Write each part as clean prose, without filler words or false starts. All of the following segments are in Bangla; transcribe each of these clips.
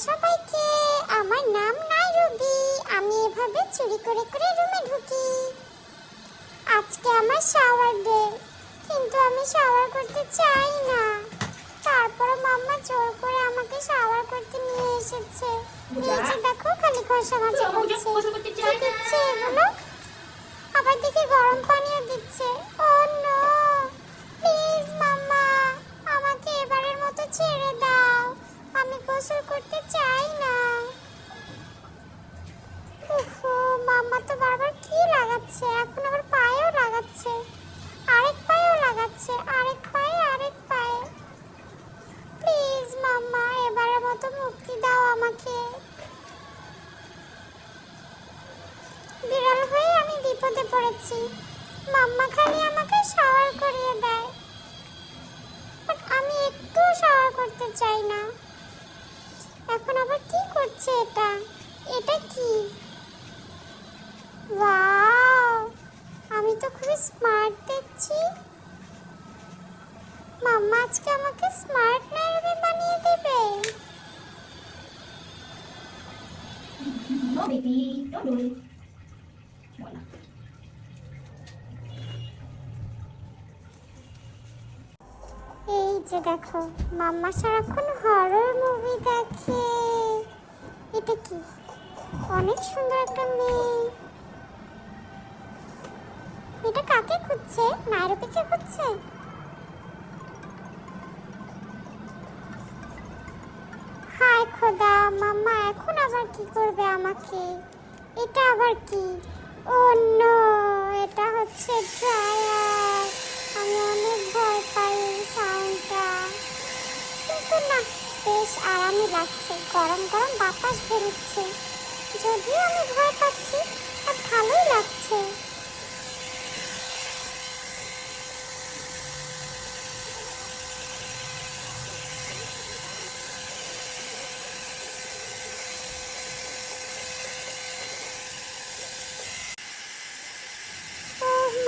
সবাইকে, আমার নাম নাইরুবি। আমি এভাবে চুরি করে করে রুমে ঢুকি। আজকে আমার শাওয়ার ডে, কিন্তু আমি শাওয়ার করতে চাই না। তারপর মাম্মা জোর করে আমাকে শাওয়ার করতে নিয়ে এসেছে। নিচে দেখো খালি ঘষা মাজা করছে। কি দিচ্ছে এগুলো? আবার দেখি গরম পানিও দিচ্ছে। ও নো, প্লিজ মাম্মা, আমাকে এবারের মতো ছেড়ে দাও। আমি গোসল করতে চাই না। উফ, মাম্মা তো বারবার কি লাগাচ্ছে, এখন আবার পায়েও লাগাচ্ছে, আরেক পায়েও লাগাচ্ছে, আরেক পায়ে। প্লিজ মাম্মা, এবারের মতো মুক্তি দাও আমাকে। বিড়াল হয়ে আমি বিপদে পড়েছি। মাম্মা খালি আমাকে শাওয়ার করিয়ে দেয়, বাট আমি একটু শাওয়ার করতে চাই না। এখন আবার কি করছে এটা? এটা কি? ওয়াও, আমি তো খুবই স্মার্ট দেখছি। মাম্মা আজকে আমাকে স্মার্ট নাইরুবি বানিয়ে দেবে। No, baby, don't do it. Voilà. এই যে দেখো, মাম্মা সারাক্ষণ হরর মুভি দেখে। এটা কি? অনেক সুন্দর একটা মেয়ে। এটা কাকে খুঁজছে? নাইরুবিকে খুঁজছে? হায় খোদা, মাম্মা এখন আবার কি করবে আমাকে? এটা আবার কি? ও নো, এটা হচ্ছে ড্রায়ার। আমি অনেক ভয় পাই এই সাউন্ডটা, কিন্তু না, বেশ আরামই লাগছে। গরম গরম বাতাস বেরোচ্ছে। যদিও আমি ভয় পাচ্ছি, আর ভালোই লাগছে।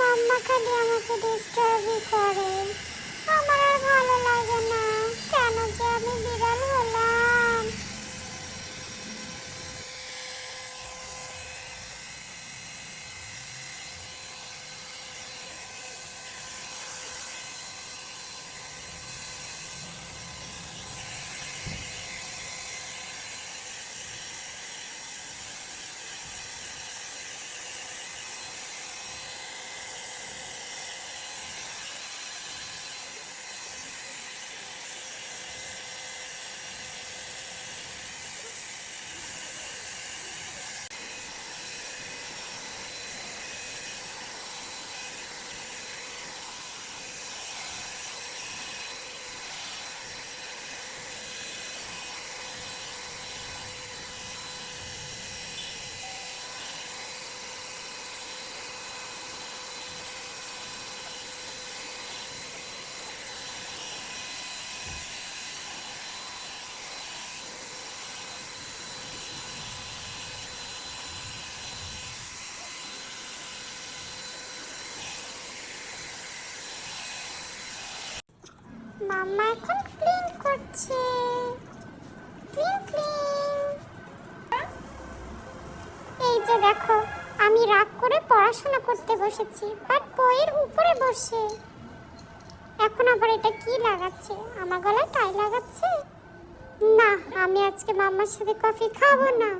মাম্মা খালি আমাকে ডিস্টার্বই করে। আমার আর ভালো লাগে না। কেন যে আমি বিড়াল হলাম? মাম্মা এখন ক্লিন করছে। Clean clean. এই যে দেখো, আমি রাগ করে পড়াশোনা করতে বসেছি, বাট বইয়ের উপরে বসে। এখন আবার এটা কি লাগাচ্ছে? আমার গলায় টাই লাগাচ্ছে? না, আমি আজকে মাম্মার সাথে কফি খাবো না।